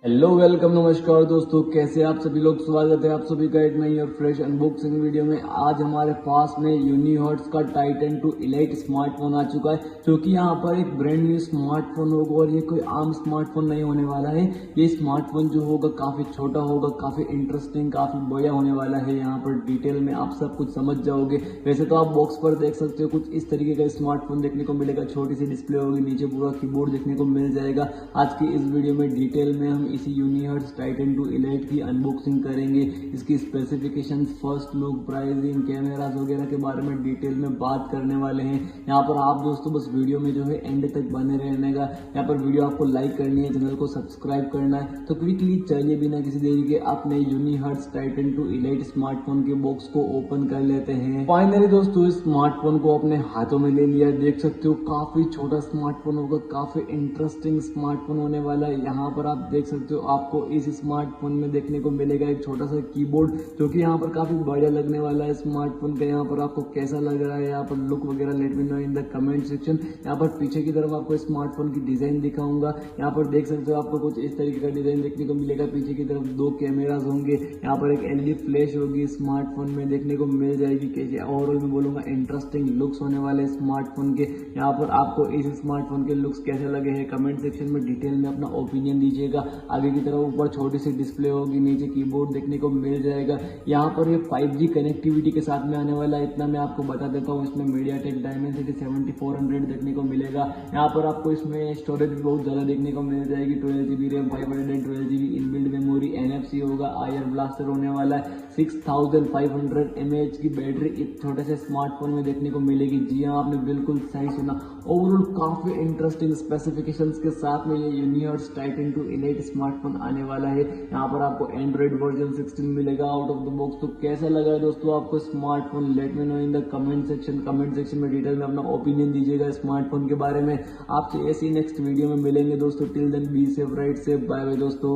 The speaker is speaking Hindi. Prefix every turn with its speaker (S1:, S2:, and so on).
S1: हेलो वेलकम नमस्कार दोस्तों, कैसे आप सभी लोग। स्वागत है आप सभी का एक नई और फ्रेश अनबॉक्सिंग वीडियो में। आज हमारे पास में यूनिहर्ट्ज का टाइटन 2 इलाइट स्मार्टफोन आ चुका है, क्योंकि यहाँ पर एक ब्रांड न्यू स्मार्टफोन होगा और ये कोई आम स्मार्टफोन नहीं होने वाला है। ये स्मार्टफोन जो होगा काफी छोटा होगा, काफी इंटरेस्टिंग, काफी बढ़िया होने वाला है। यहाँ पर डिटेल में आप सब कुछ समझ जाओगे। वैसे तो आप बॉक्स पर देख सकते हो कुछ इस तरीके का स्मार्टफोन देखने को मिलेगा। छोटी सी डिस्प्ले होगी, नीचे पूरा कीबोर्ड देखने को मिल जाएगा। आज की इस वीडियो में डिटेल में हम इसी यूनिहर्ट्ज टाइटन 2 इलाइट की अनबॉक्सिंग करेंगे। इसकी specification, first look, pricing, cameras वगैरह के बारे में डिटेल में बात करने वाले हैं। यहाँ पर आप दोस्तों बस वीडियो में जो है एंड तक बने रहने का। यहाँ पर वीडियो आपको लाइक करनी है, चैनल को सब्सक्राइब करना है। तो क्विकली चलिए बिना किसी देरी के अपने यूनिहर्ट्ज टाइटन 2 इलाइट स्मार्टफोन के बॉक्स को ओपन कर लेते हैं। फाइनली दोस्तों इस स्मार्टफोन को अपने हाथों में ले लिया। देख सकते हो काफी छोटा स्मार्टफोन होगा, काफी इंटरेस्टिंग स्मार्टफोन होने वाला है। यहाँ पर आप देख सकते हो आपको इस स्मार्टफोन में देखने को मिलेगा एक छोटा सा कीबोर्ड, जो कि यहाँ पर काफी बढ़िया लगने वाला है स्मार्टफोन का। यहाँ पर आपको कैसा लग रहा है, यहाँ पर लुक वगैरह let me know in the comment section. यहाँ पर पीछे की तरफ आपको स्मार्टफोन की डिजाइन दिखाऊंगा। यहाँ पर देख सकते हो आपको कुछ इस तरीके का डिजाइन देखने को मिलेगा। पीछे की तरफ 2 कैमरास होंगे। यहाँ पर एक एलईडी फ्लैश होगी स्मार्टफोन में देखने को मिल जाएगी। कैसे ओवरऑल मैं बोलूंगा इंटरेस्टिंग लुक्स होने वाले स्मार्टफोन के। यहाँ पर आपको इस स्मार्टफोन के लुक्स कैसे लगे हैं कमेंट सेक्शन में डिटेल में अपना ओपिनियन दीजिएगा। आगे की तरफ ऊपर छोटी सी डिस्प्ले होगी, नीचे कीबोर्ड देखने को मिल जाएगा। यहाँ पर ये 5G कनेक्टिविटी के साथ में आने वाला है, इतना मैं आपको बता देता हूँ। इसमें मीडियाटेक डायमेंसिटी 7400 देखने को मिलेगा। यहाँ पर आपको इसमें स्टोरेज भी बहुत ज़्यादा देखने को मिल जाएगी। 12GB RAM, 512GB inbuilt memory, NFC होगा, आईआर ब्लास्टर होने वाला है। 6500 mAh की बैटरी इस छोटे से स्मार्टफोन में देखने को मिलेगी। जी हाँ, आपने बिल्कुल सही सुना। ओवरऑल काफी इंटरेस्टिंग स्पेसिफिकेशंस के साथ में ये यूनिहर्ट्ज टाइटन 2 इलाइट स्मार्टफोन आने वाला है। यहाँ पर आपको एंड्रॉइड वर्जन 16 मिलेगा आउट ऑफ द बॉक्स। तो कैसा लगा दोस्तों आपको smartphone, let me know in the comment section. Comment section में डिटेल में अपना ओपिनियन दीजिएगा स्मार्टफोन के बारे में। आपसे ऐसी नेक्स्ट वीडियो में मिलेंगे दोस्तों। Till then be safe, right safe, bye bye दोस्तों।